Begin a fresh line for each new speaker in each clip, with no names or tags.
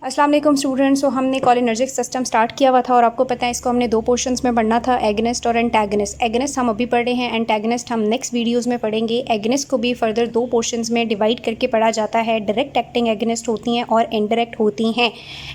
अस्सलाम वालेकुम स्टूडेंट्स। हमने कॉलिनर्जिक सिस्टम स्टार्ट किया हुआ था और आपको पता है इसको हमने दो पोर्शंस में पढ़ना था, एगनिस्ट और एंटागनिस्ट। एगनिस्ट हम अभी पढ़ रहे हैं, एंटागनिस्ट हम नेक्स्ट वीडियोस में पढ़ेंगे। एगनिस्ट को भी फर्दर दो पोर्शंस में डिवाइड करके पढ़ा जाता है। डायरेक्ट एक्टिंग एगनिस्ट होती हैं और इनडायरेक्ट होती हैं।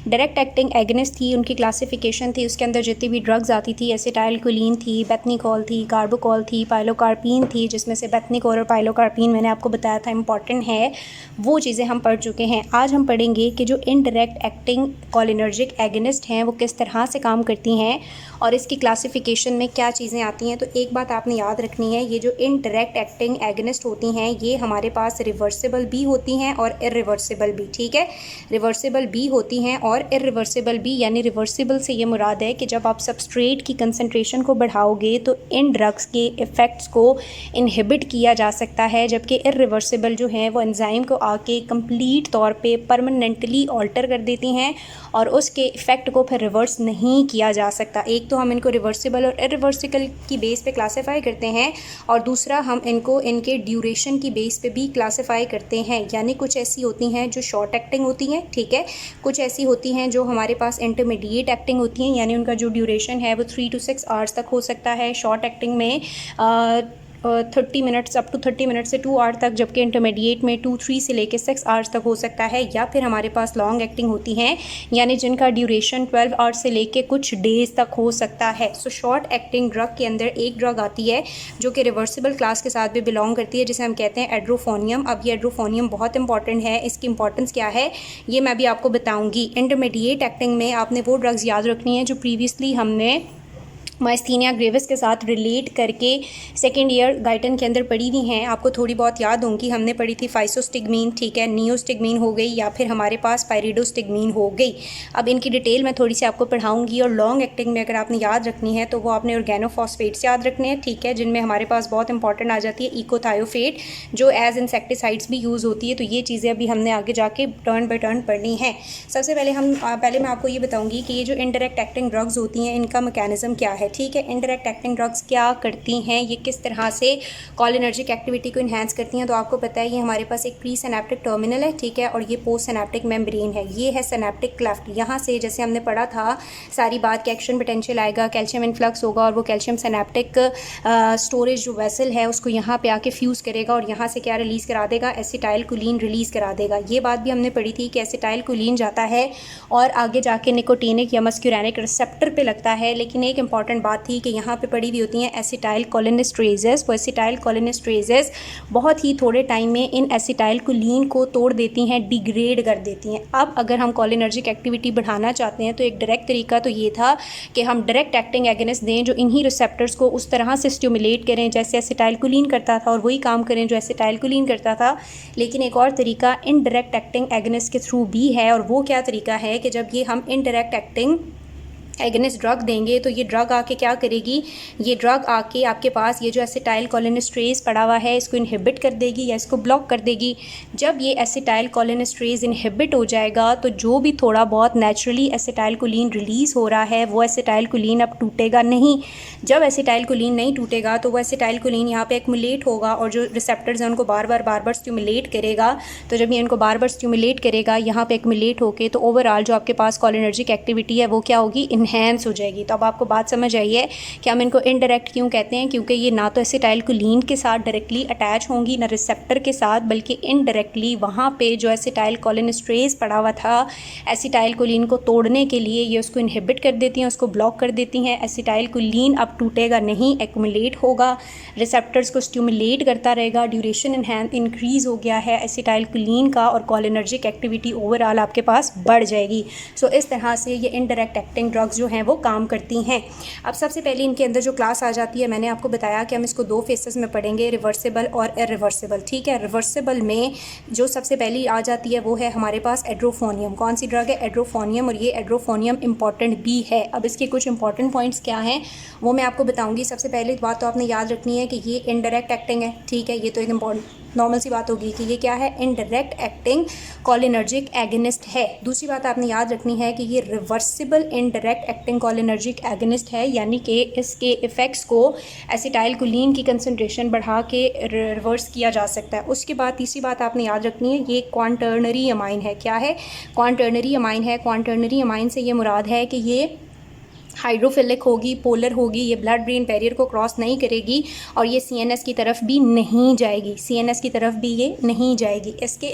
डायरेक्ट एक्टिंग एगनिस्ट थी, उनकी क्लासिफिकेशन थी, उसके अंदर जितनी भी ड्रग्स आती थी, एसिटाइलकोलिन थी, बेथनिकोल थी, कार्बोकोल थी, पाइलोकार्पिन थी, जिसमें से बेथनिकोल और पाइलोकार्पिन मैंने आपको बताया था इंपॉर्टेंट है, वो चीज़ें हम पढ़ चुके हैं। आज हम पढ़ेंगे कि जो इनडायरेक्ट एक्टिंग कॉलिनर्जिक एगनिस्ट हैं वो किस तरह से काम करती हैं और इसकी क्लासिफिकेशन में क्या चीज़ें आती हैं। तो एक बात आपने याद रखनी है, ये जो इनडायरेक्ट एक्टिंग एगनिस्ट होती हैं ये हमारे पास रिवर्सिबल भी होती हैं और इरिवर्सिबल भी। ठीक है, रिवर्सिबल भी होती हैं और इरिवर्सिबल भी। यानी रिवर्सिबल से ये मुराद है कि जब आप सबस्ट्रेट की कंसनट्रेशन को बढ़ाओगे तो इन ड्रग्स के इफ़ेक्ट्स को इनहिबिट किया जा सकता है, जबकि इरिवर्सिबल जो हैं वो एंजाइम को आके कंप्लीट तौर पे परमानेंटली ऑल्टर कर देती हैं और उसके इफ़ेक्ट को फिर रिवर्स नहीं किया जा सकता। एक तो हम इनको रिवर्सिबल और इरिवर्सिबल की बेस पे क्लासिफाई करते हैं और दूसरा हम इनको इनके ड्यूरेशन की बेस पे भी क्लासिफाई करते हैं। यानी कुछ ऐसी होती हैं जो शॉर्ट एक्टिंग होती हैं, ठीक है, कुछ ऐसी होती हैं जो हमारे पास इंटरमीडिएट एक्टिंग होती हैं, यानी उनका जो ड्यूरेशन है वो 3 to 6 आवर्स तक हो सकता है। शॉर्ट एक्टिंग में 30 मिनट्स अप टू 30 मिनट से 2 आवर तक, जबकि इंटरमीडिएट में 2-3 से लेकर 6 आवर्स तक हो सकता है। या फिर हमारे पास लॉन्ग एक्टिंग होती हैं, यानी जिनका ड्यूरेशन 12 आवर्स से लेकर कुछ डेज़ तक हो सकता है। सो शॉर्ट एक्टिंग ड्रग के अंदर एक ड्रग आती है जो कि रिवर्सिबल क्लास के साथ भी बिलोंग करती है, जिसे हम कहते हैं एड्रोफोनियम। अब ये एड्रोफोनियम बहुत इंपॉर्टेंट है, इसकी इंपॉर्टेंस क्या है ये मैं भी आपको बताऊँगी। इंटरमीडिएट एक्टिंग में आपने वो ड्रग्स याद रखनी है जो प्रीवियसली हमने माइस्थीनिया ग्रेविस के साथ रिलेट करके सेकेंड ईयर गाइटन के अंदर पढ़ी हुई हैं। आपको थोड़ी बहुत याद होंगी, हमने पढ़ी थी फाइसोस्टिग्मीन, ठीक है, नियोस्टिग्मीन हो गई, या फिर हमारे पास पायरिडोस्टिग्मीन हो गई। अब इनकी डिटेल मैं थोड़ी सी आपको पढ़ाऊंगी। और लॉन्ग एक्टिंग में अगर आपने याद रखनी है तो वो आपने ऑर्गेनोफॉस्फेट्स याद रखने हैं, ठीक है, जिनमें हमारे पास बहुत इंपॉर्टेंट आ जाती है इकोथायोफेट, जो एज इंसेक्टिसाइड्स भी यूज़ होती है। तो ये चीज़ें अभी हमने आगे जाके टर्न बाई टर्न पढ़नी है। सबसे पहले मैं आपको ये बताऊँगी कि ये जो इनडायरेक्ट एक्टिंग ड्रग्स होती हैं इनका मैकेनिज्म क्या है। ठीक है, इनडायरेक्ट एक्टिंग ड्रग्स क्या करती हैं, ये किस तरह से कॉलिनर्जिक एक्टिविटी को इन्हांस करती हैं। तो आपको पता है ये हमारे पास एक प्री सिनेप्टिक टर्मिनल है, ठीक है, और ये पोस्ट सिनेप्टिक मेम्ब्रेन है। ये है सिनेप्टिक क्लेफ्ट। यहाँ से जैसे हमने पढ़ा था सारी बात कि एक्शन पोटेंशियल आएगा, कैल्शियम इन्फ्लक्स होगा और वो कैल्शियम सिनेप्टिक स्टोरेज जो वेसल है उसको यहाँ पे आके फ्यूज़ करेगा और यहाँ से क्या रिलीज़ करा देगा, एसिटाइलकोलिन रिलीज़ करा देगा। ये बात भी हमने पढ़ी थी कि एसिटाइलकोलिन जाता है और आगे जाके निकोटिनिक या मस्क्यूरैनिक रिसेप्टर पे लगता है। लेकिन एक इंपॉर्टेंट बात थी कि यहाँ पे पड़ी हुई होती हैं एसिटाइलकोलिनेस्टरेजेस। वो एसिटाइलकोलिनेस्टरेजेस बहुत ही थोड़े टाइम में इन एसिटाइलकोलिन को तोड़ देती हैं, डिग्रेड कर देती हैं। अब अगर हम कॉलिनर्जिक एक्टिविटी बढ़ाना चाहते हैं तो एक डायरेक्ट तरीका तो ये था कि हम डायरेक्ट एक्टिंग एगनिस्ट दें जो इन्हीं रिसेप्टर्स को उस तरह से स्टिमुलेट करें जैसे एसिटाइलकोलिन करता था और वही काम करें जो एसिटाइलकोलिन करता था। लेकिन एक और तरीका इनडायरेक्ट एक्टिंग एगनिस्ट के थ्रू भी है, और वो क्या तरीका है कि जब ये हम इनडायरेक्ट एक्टिंग एगनिस्ट ड्रग देंगे तो ये ड्रग आके क्या करेगी, ये ड्रग आके आपके पास ये जो एसिटाइलकोलिनेस्टरेज पड़ा हुआ है इसको इनहिबिट कर देगी या इसको ब्लॉक कर देगी। जब ये एसिटाइलकोलिनेस्टरेज इनहिबिट हो जाएगा तो जो भी थोड़ा बहुत नेचुरली एसिटाइलकोलिन रिलीज़ हो रहा है वो एसिटाइलकोलिन अब टूटेगा नहीं। जब एसिटाइलकोलिन नहीं टूटेगा तो वो एसिटाइलकोलिन यहाँ पे एक्मुलेट होगा और जो रिसेप्टर्स हैं उनको बार बार स्टिमुलेट करेगा। तो जब ये इनको बार बार स्टिमुलेट करेगा यहाँ पे एक्मुलेट होके, तो ओवरऑल जो आपके पास कॉलिनर्जिक एक्टिविटी है वो क्या होगी, इन्हेंस हो जाएगी। तो अब आपको बात समझ आई है कि हम इनको इनडायरेक्ट क्यों कहते हैं, क्योंकि ये ना तो एसिटाइलकोलिन के साथ डायरेक्टली अटैच होंगी ना रिसेप्टर के साथ, बल्कि इनडायरेक्टली वहाँ पे जो एसिटाइलकोलिनेस्टरेज पड़ा हुआ था एसिटाइलकोलिन को तोड़ने के लिए ये उसको इनहिबिट कर देती हैं, उसको ब्लॉक कर देती हैं। एसिटाइलकोलिन अब टूटेगा नहीं, एक्मुलेट होगा, रिसेप्टर्स को स्टिमुलेट करता रहेगा, ड्यूरेशन इंक्रीज़ हो गया है एसिटाइलकोलिन का और कॉलिनर्जिक एक्टिविटी ओवरऑल आपके पास बढ़ जाएगी। सो इस तरह से ये इनडायरेक्ट एक्टिंग ड्रग्स जो हैं वो काम करती हैं। अब सबसे पहले इनके अंदर जो क्लास आ जाती है, मैंने आपको बताया कि हम इसको दो फेसेस में पढ़ेंगे, रिवर्सिबल और इरिवर्सिबल। ठीक है, रिवर्सिबल में जो सबसे पहली आ जाती है वो है हमारे पास एड्रोफोनियम। कौन सी ड्रग है, एड्रोफोनियम, और ये एड्रोफोनियम इंपॉर्टेंट भी है। अब इसके कुछ इंपॉर्टेंट पॉइंट्स क्या हैं वो मैं आपको बताऊंगी। सबसे पहले बात तो आपने याद रखनी है कि ये इनडायरेक्ट एक्टिंग है, ठीक है, ये तो एक नॉर्मल सी बात होगी कि ये क्या है, इनडायरेक्ट एक्टिंग कोलिनर्जिक एगनिस्ट है। दूसरी बात आपने याद रखनी है कि ये reversible indirect acting cholinergic agonist है, यानी कि इसके इफ़ेक्ट्स को एसिटाइलकोलिन की कंसनट्रेशन बढ़ा के रिवर्स किया जा सकता है। उसके बाद तीसरी बात आपने याद रखनी है, ये क्वांटर्नरी अमाइन है। क्या है, क्वांटर्नरी अमाइन है। क्वांटर्नरी अमाइन से ये मुराद है कि ये हाइड्रोफिलिक होगी, पोलर होगी, ये ब्लड ब्रेन बैरियर को क्रॉस नहीं करेगी और ये सीएनएस की तरफ भी नहीं जाएगी, सीएनएस की तरफ भी ये नहीं जाएगी। इसके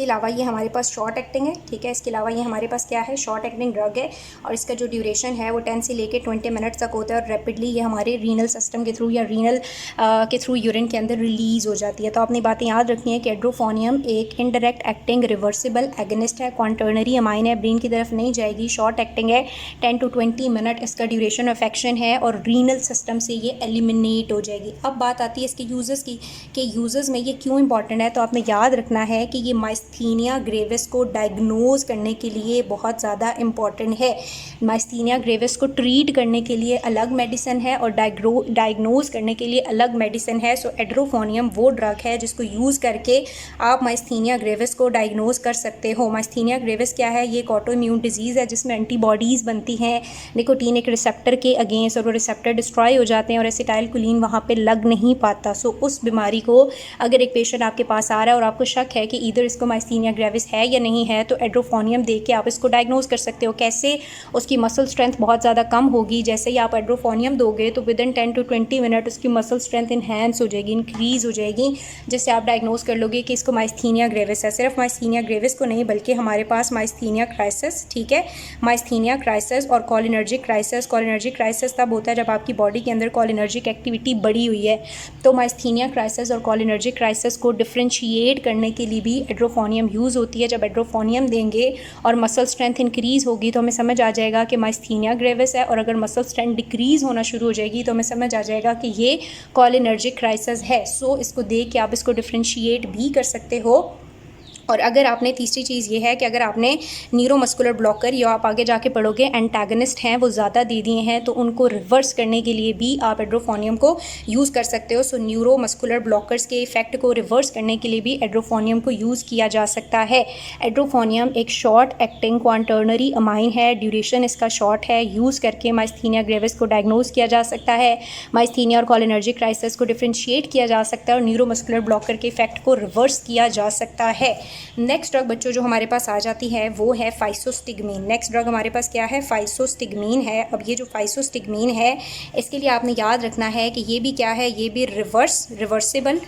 अलावा ये हमारे पास शॉर्ट एक्टिंग है, ठीक है। इसके अलावा ये हमारे पास क्या है, शॉर्ट एक्टिंग ड्रग है और इसका जो ड्यूरेशन है वो 10 से लेके 20 मिनट्स तक होता है और रैपिडली ये हमारे रीनल सिस्टम के थ्रू या रीनल के थ्रू यूरिन के अंदर रिलीज़ हो जाती है। तो आपने बातें याद रखनी है कि एड्रोफोनियम एक इनडायरेक्ट एक्टिंग रिवर्सिबल एगनिस्ट है, क्वांटर्नरी अमाइन है, ब्रेन की तरफ नहीं जाएगी, शॉर्ट एक्टिंग है, 10 to 20 मिनट इसका ड्यूरेशन ऑफ एक्शन है और रीनल सिस्टम से ये एलिमिनेट हो जाएगी। अब बात आती है इसके यूजेस की कि यूजेस में ये क्यों इंपॉर्टेंट है। तो आपने याद रखना है कि ये माइस्थीनिया ग्रेविस को डायग्नोज करने के लिए बहुत ज़्यादा इम्पॉर्टेंट है। माइस्थीनिया ग्रेविस को ट्रीट करने के लिए अलग मेडिसिन है और डायग्नोज करने के लिए अलग मेडिसिन है। सो एड्रोफोनियम वो ड्रग है जिसको यूज़ करके आप माइस्थीनिया ग्रेविस को डायग्नोज कर सकते हो। माइस्थीनिया ग्रेविस क्या है, ये एक ऑटो इम्यून डिजीज़ है जिसमें एंटीबॉडीज़ बनती हैं निकोटीनिक रिसेप्टर के अगेंस्ट और वो रिसेप्टर डिस्ट्रॉय हो जाते हैं और एसिटाइलकोलिन वहाँ पे लग नहीं पाता। सो उस बीमारी को अगर एक पेशेंट आपके पास आ रहा है और आपको शक है कि इधर इसको माइस्थीनिया ग्रेविस है या नहीं है, तो एड्रोफोनियम दे के आप इसको डायग्नोज कर सकते हो। कैसे, उसकी मसल स्ट्रेंथ बहुत ज़्यादा कम होगी, जैसे ही आप एड्रोफोनियम दोगे तो विद इन 10 to 20 मिनट उसकी मसल स्ट्रेंथ इन्हेंस हो जाएगी, इंक्रीज़ हो जाएगी, जिससे आप डायग्नोज कर लोगे कि इसको माइस्थीनिया ग्रेविस है। सिर्फ माइस्थीनिया ग्रेविस को नहीं बल्कि हमारे पास माइस्थीनिया क्राइसिस, ठीक है, माइस्थीनिया क्राइसिस और कोलिनर्जिक क्राइसिस। कोलिनर्जिक क्राइसिस तब होता है जब आपकी बॉडी के अंदर कोलिनर्जिक एक्टिविटी बढ़ी हुई है। तो माइस्थीनिया क्राइसिस और कोलिनर्जिक क्राइसिस को डिफ्रेंशिएट करने के लिए भी एड्रोफोनियम यूज़ होती है। जब एड्रोफोनियम देंगे और मसल स्ट्रेंथ इंक्रीज़ होगी तो हमें समझ आ जाएगा कि माइस्थीनिया ग्रेविस है, और अगर मसल स्ट्रेंथ डिक्रीज़ होना शुरू हो जाएगी तो हमें समझ आ जाएगा कि ये कोलिनर्जिक क्राइसिस है। सो इसको देख के आप इसको डिफ्रेंशिएट भी कर सकते हो। और अगर आपने तीसरी चीज़ ये है कि अगर आपने न्यूरोमस्कुलर ब्लॉकर या आप आगे जाके पढ़ोगे एंटागनिस्ट हैं वो ज़्यादा दे दिए हैं, तो उनको रिवर्स करने के लिए भी आप एड्रोफोनियम को यूज़ कर सकते हो। सो न्यूरोमस्कुलर ब्लॉकर्स के इफेक्ट को रिवर्स करने के लिए भी एड्रोफोनियम को यूज़ किया जा सकता है। एड्रोफोनियम एक शॉर्ट एक्टिंग क्वांटर्नरी अमाइन है, ड्यूरेशन इसका शॉर्ट है, यूज़ करके माइस्थीनिया ग्रेविस को डायग्नोज किया जा सकता है, माइस्थीनिया और कोलिनर्जिक क्राइसिस को डिफ्रेंशिएट किया जा सकता है और न्यूरोमस्कुलर ब्लॉकर के इफेक्ट को रिवर्स किया जा सकता है। नेक्स्ट ड्रग बच्चों जो हमारे पास आ जाती है वो है फाइसोस्टिग्मीन। नेक्स्ट ड्रग हमारे पास क्या है, फाइसोस्टिग्मीन है। अब ये जो फाइसोस्टिग्मीन है इसके लिए आपने याद रखना है कि ये भी क्या है, ये भी reversible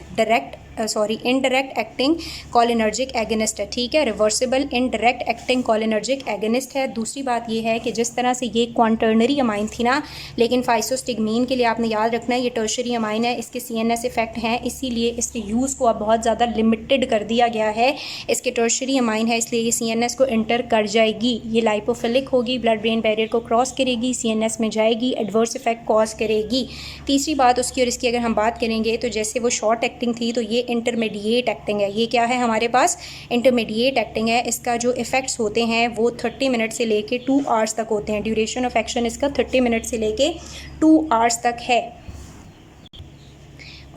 indirect acting cholinergic agonist है, ठीक है, reversible indirect acting cholinergic agonist है। दूसरी बात ये है कि जिस तरह से ये क्वांटर्नरी अमाइन थी ना, लेकिन फाइसोस्टिग्मीन के लिए आपने याद रखना है ये टर्शरी अमाइन है, इसके सीएनएस इफेक्ट हैं, इसीलिए इसके यूज़ को अब बहुत ज़्यादा लिमिटेड कर दिया गया है। इसके टर्शरी अमाइन है इसलिए ये सीएनएस को एंटर कर जाएगी, ये लाइपोफिलिक होगी, ब्लड ब्रेन बैरियर को क्रॉस करेगी, सीएनएस में जाएगी, एडवर्स इफेक्ट कॉज करेगी। तीसरी बात उसकी और इसकी अगर हम बात करेंगे तो जैसे वो शॉर्ट एक्टिंग थी तो ये इंटरमीडिएट एक्टिंग है। ये क्या है, हमारे पास इंटरमीडिएट एक्टिंग है। इसका जो इफ़ेक्ट्स होते हैं वो 30 मिनट से लेके 2 आवर्स तक होते हैं। ड्यूरेशन ऑफ एक्शन इसका 30 मिनट से लेके 2 आवर्स तक है।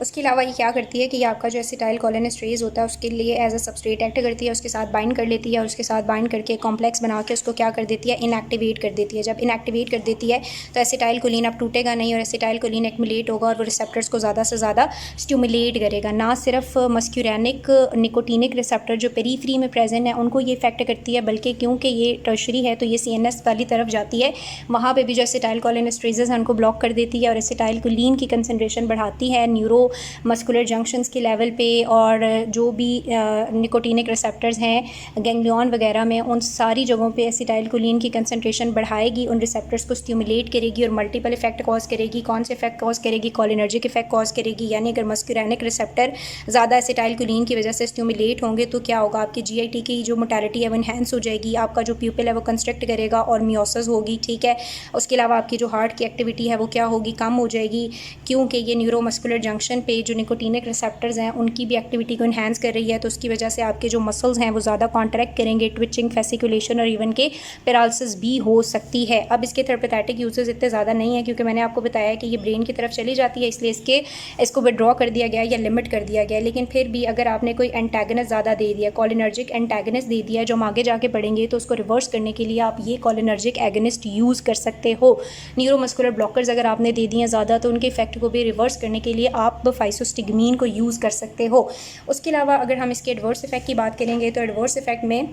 उसके अलावा ये क्या करती है कि ये आपका जो एसिटाइल कोलिनेस्टरेज होता है उसके लिए एज अ सबस्ट्रेट एक्ट करती है, उसके साथ बाइंड कर लेती है और उसके साथ बाइंड करके कॉम्प्लेक्स बना के उसको क्या कर देती है, इनएक्टिवेट कर देती है। जब इनएक्टिवेट कर देती है तो एसिटाइल कोलिन अब टूटेगा नहीं और एसिटाइल कोलिन एक्मुलेट होगा और वो रिसेप्टर्स को ज़्यादा से ज़्यादा स्टिमुलेट करेगा। ना सिर्फ मस्क्यूरेनिक निकोटीनिक रिसेप्टर जो पेरीफ्री में प्रेजेंट है उनको ये इफेक्ट करती है, बल्कि क्योंकि ये टर्शरी है तो ये सीएनएस वाली तरफ जाती है, वहाँ पर भी जो एसिटाइल कोलिनेस्टरेजेस हैं उनको ब्लॉक कर देती है और एसिटाइल कोलिन की कंसनट्रेशन बढ़ाती है न्यूरो मस्कुलर जंक्शंस के लेवल पे, और जो भी निकोटीनिक रिसेप्टर्स हैं गैंग्लियन वगैरह में उन सारी जगहों पे एसिटाइलकोलिन की कंसंट्रेशन बढ़ाएगी, उन रिसेप्टर्स को स्टिमुलेट करेगी और मल्टीपल इफेक्ट कॉज करेगी। कौन से इफेक्ट कॉज करेगी, कोलिनर्जिक इफेक्ट कॉज करेगी। यानी अगर मस्कुरेनिक रिसेप्टर ज़्यादा एसिटाइलकोलिन की वजह से स्टिमुलेट होंगे तो क्या होगा, आपकी जीआईटी की जो मोटालिटी है वो इन्हेंस हो जाएगी, आपका जो प्यूपिल है वो कंस्ट्रक्ट करेगा और मियोसिस होगी, ठीक है। उसके अलावा आपकी जो हार्ट की एक्टिविटी है वो क्या होगी, कम हो जाएगी, क्योंकि ये न्यूरोमस्कुलर जंक्शन सर्कुलेशन पे जो निकोटीनिक रिसेप्टर्स हैं उनकी भी एक्टिविटी को इन्हांस कर रही है, तो उसकी वजह से आपके जो मसल्स हैं वो ज़्यादा कॉन्ट्रैक्ट करेंगे, ट्विचिंग, फेसिकुलेशन और इवन के पैरालिसिस भी हो सकती है। अब इसके थेरेपेटिक यूजेस इतने ज़्यादा नहीं है क्योंकि मैंने आपको बताया कि ये ब्रेन की तरफ चली जाती है, इसलिए इसको विड्रॉ कर दिया गया या लिमिट कर दिया गया। लेकिन फिर भी अगर आपने कोई एंटागनिस्ट ज़्यादा दे दिया, कॉलिनर्जिक एंटागनिस्ट दे दिया, जो हम आगे जाके पढ़ेंगे, तो उसको रिवर्स करने के लिए आप ये कॉलिनर्जिक एगनिस्ट यूज़ कर सकते हो। न्यूरोमस्कुलर ब्लॉकर्स अगर आपने दे दिए ज़्यादा तो उनके इफेक्ट को भी रिवर्स करने के लिए आप फाइसोस्टिग्मीन को यूज़ कर सकते हो। उसके अलावा अगर हम इसके एडवर्स इफेक्ट की बात करेंगे तो एडवर्स इफेक्ट में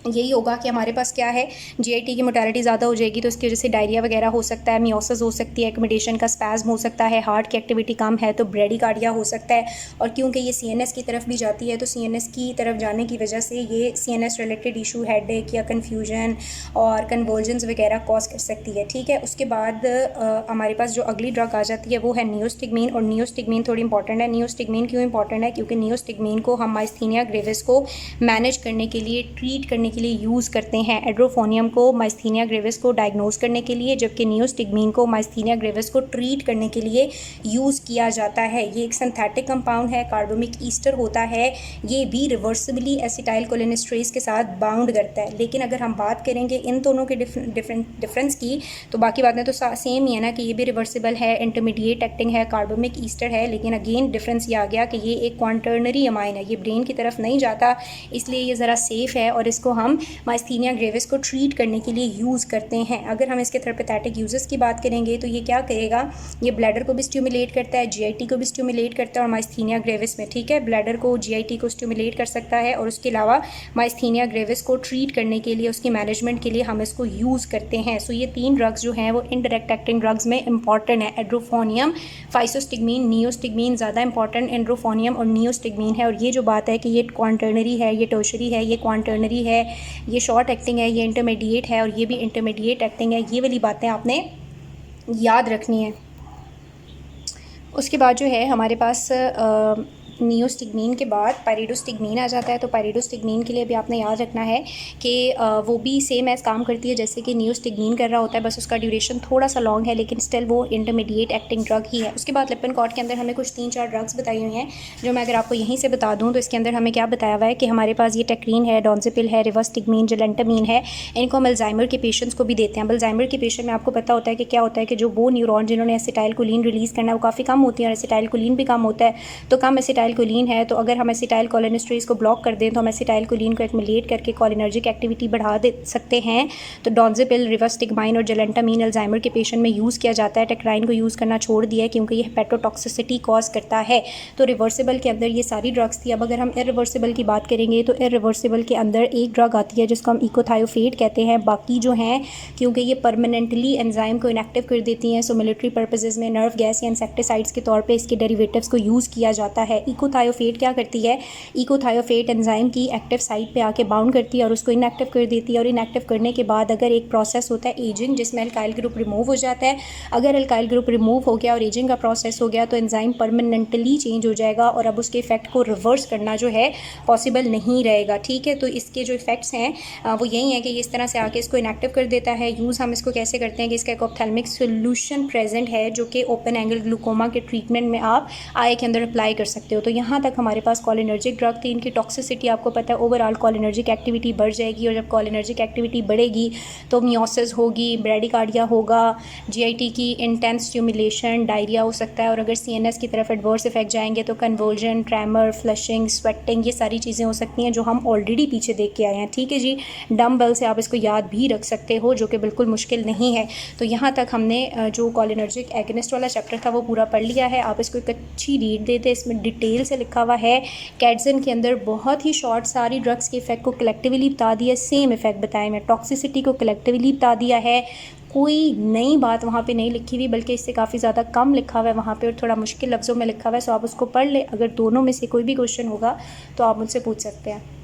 यही होगा कि हमारे पास क्या है, जीआईटी की मोटालिटी ज़्यादा हो जाएगी, तो इसकी वजह से डायरिया वगैरह हो सकता है, मियोसिस हो सकती है, एक्कोमोडेशन का स्पैज़म हो सकता है, हार्ट की एक्टिविटी कम है तो ब्रेडिकार्डिया हो सकता है। और क्योंकि ये सीएनएस की तरफ भी जाती है तो सीएनएस की तरफ जाने की वजह से ये सीएनएस रिलेटेड इशू, हेडेक या कन्फ्यूजन और कन्वल्जन्स वगैरह कॉज कर सकती है। ठीक है, उसके बाद हमारे पास जो अगली ड्रग आ जाती है वो है नियोस्टिग्मीन। और नियोस्टिग्मीन थोड़ी इंपॉर्टेंट है। नियोस्टिग्मीन क्यों इंपॉर्टेंट है? क्योंकि नियोस्टिग्मीन को हम माइस्थीनिया ग्रेविस को मैनेज करने के लिए, ट्रीट करने के लिए यूज़ करते हैं। एड्रोफोनियम को माइस्थीनिया ग्रेविस को डायग्नोज करने के लिए, जबकि नियोस्टिग्मीन को माइस्थीनिया ग्रेविस को ट्रीट करने के लिए यूज़ किया जाता है। ये एक सिंथेटिक कंपाउंड है, कार्बोमिक ईस्टर होता है, ये भी रिवर्सिबली एसिटाइल कोलिनेस्ट्रेज के साथ बाउंड करता है। लेकिन अगर हम बात करेंगे इन दोनों के डिफरेंस की, तो बाकी बातें तो सेम ही है ना, कि ये भी रिवर्सिबल है, इंटरमीडिएट एक्टिंग है, कार्बोमिक ईस्टर है, लेकिन अगेन डिफरेंस ये आ गया कि ये एक क्वांटर्नरी अमाइन है, ये ब्रेन की तरफ नहीं जाता, इसलिए ये ज़रा सेफ़ है और इसको हम माइस्थीनिया ग्रेविस को ट्रीट करने के लिए यूज़ करते हैं। अगर हम इसके थेरेपेटिक यूजेस की बात करेंगे तो ये क्या करेगा, ये ब्लैडर को भी स्टिमुलेट करता है, जीआईटी को भी स्टिमुलेट करता है और माइस्थीनिया ग्रेविस में, ठीक है, ब्लैडर को, जीआईटी को स्टिमुलेट कर सकता है। और उसके अलावा माइस्थीनिया ग्रेविस को ट्रीट करने के लिए, उसकी मैनेजमेंट के लिए हम इसको यूज़ करते हैं। सो ये 3 ड्रग्स जो हैं वो इनडायरेक्ट एक्टिंग ड्रग्स में इंपॉर्टेंट है। एड्रोफोनियम, फाइसोस्टिग्मीन, नियोस्टिग्मीन ज़्यादा इंपॉर्टेंट एड्रोफोनियम और नियोस्टिग्मीन है। और ये जो बात है कि ये क्वांटर्नरी है, ये टर्शरी है, ये क्वांटर्नरी है, ये शॉर्ट एक्टिंग है, ये इंटरमीडिएट है और ये भी इंटरमीडिएट एक्टिंग है, ये वाली बातें आपने याद रखनी है। उसके बाद जो है हमारे पास नियोस्टिग्मीन के बाद पायरिडोस्टिग्मीन आ जाता है। तो पायरिडोस्टिग्मीन के लिए भी आपने याद रखना है कि वो भी सेम एज काम करती है जैसे कि नियोस्टिग्मीन कर रहा होता है, बस उसका ड्यूरेशन थोड़ा सा लॉन्ग है, लेकिन स्टिल वो इंटरमीडिएट एक्टिंग ड्रग ही है। उसके बाद लिपिनकॉर्ड के अंदर हमें कुछ 3-4 ड्रग्स बताई हुई हैं, जो मैं अगर आपको यहीं से बता दूँ तो इसके अंदर हमें क्या बताया हुआ है कि हमारे पास ये टेक्रीन है, डोनज़ेपिल है, रिवास्टिग्मीन, जेलेंटामीन है। इनको हम अल्जाइमर के पेशेंट्स को भी देते हैं। अल्जाइमर के पेशेंट में आपको पता होता है कि क्या होता है कि जो वो न्यूरॉन जिन्होंने एसिटाइलकोलिन रिलीज़ करना है वो काफ़ी कम होती है और एसिटाइलकोलिन भी कम होता है। तो कम एसिटाइलकोलिन है, तो अगर हम एसिटाइल कोलिनेस्ट्रेज को ब्लॉक कर दें तो हम एसिटाइलकोलिन को एक्युमुलेट करके कोलिनर्जिक एक्टिविटी बढ़ा दे सकते हैं। तो डोनज़ेपिल, रिवास्टिग्माइन और जेलेंटामीन अल्जाइमर के पेशेंट में यूज़ किया जाता है। टेक्राइन को यूज़ करना छोड़ दिया है क्योंकि ये हेपेटोटॉक्सिसिटी कॉज करता है। तो रिवर्सिबल के अंदर ये सारी ड्रग्स थी। अब अगर हम इरिवर्सिबल की बात करेंगे तो इरिवर्सिबल के अंदर एक ड्रग आती है जिसको हम इकोथायोफेट कहते हैं। बाकी जो हैं, क्योंकि ये परमानेंटली एंजाइम को इनएक्टिव कर देती हैं, सो मिलिट्री पर्पसेस में नर्व गैस या इंसेक्टिसाइड्स के तौर पे इसके डेरिवेटिव्स को यूज़ किया जाता है। इकोथायोफेट क्या करती है, इकोथायोफेट एंजाइम की एक्टिव साइट पे आके बाउंड करती है और उसको इनएक्टिव कर देती है। और इनएक्टिव करने के बाद अगर एक प्रोसेस होता है एजिंग, जिसमें अल्काइल ग्रुप रिमूव हो जाता है, अगर अल्काइल ग्रुप रिमूव हो गया और एजिंग का प्रोसेस हो गया तो एंजाइम परमानेंटली चेंज हो जाएगा और अब उसके इफेक्ट को रिवर्स करना जो है पॉसिबल नहीं रहेगा। ठीक है, तो इसके जो इफेक्ट्स हैं वो यही है कि इस तरह से आके इसको इनएक्टिव कर देता है। यूज़ हम इसको कैसे करते हैं कि इसका एक ऑप्थेल्मिक सोल्यूशन प्रेजेंट है जो कि ओपन एंगल ग्लूकोमा के ट्रीटमेंट में आप आई के अंदर अप्लाई कर सकते हो। तो यहाँ तक हमारे पास कोलिनर्जिक ड्रग थी। इनकी टॉक्सिसिटी आपको पता है, ओवरऑल कोलिनर्जिक एक्टिविटी बढ़ जाएगी और जब कोलिनर्जिक एक्टिविटी बढ़ेगी तो मियोसिस होगी, ब्रेडिकार्डिया होगा, जीआईटी की इंटेंस स्टिमुलेशन, डायरिया हो सकता है। और अगर सीएनएस की तरफ एडवर्स इफेक्ट जाएंगे तो कन्वल्जन, ट्रेमर, फ्लशिंग, स्वेटिंग, ये सारी चीज़ें हो सकती हैं जो हम ऑलरेडी पीछे देख के आए हैं। ठीक है जी, डम्बल से आप इसको याद भी रख सकते हो, जो कि बिल्कुल मुश्किल नहीं है। तो यहाँ तक हमने जो कोलिनर्जिक एगनिस्ट वाला चैप्टर था वो पूरा पढ़ लिया है। आप इसको एक अच्छी रीड देते, इसमें डिटेल से लिखा हुआ है। कैड्सन के अंदर बहुत ही शॉर्ट सारी ड्रग्स के इफेक्ट को कलेक्टिवली बता दिया, सेम इफेक्ट बताए मैं, टॉक्सिसिटी को कलेक्टिवली बता दिया है। कोई नई बात वहाँ पे नहीं लिखी हुई, बल्कि इससे काफ़ी ज़्यादा कम लिखा हुआ है वहाँ पे और थोड़ा मुश्किल लफ्ज़ों में लिखा हुआ है। सो आप उसको पढ़ ले। अगर दोनों में से कोई भी क्वेश्चन होगा तो आप मुझसे पूछ सकते हैं।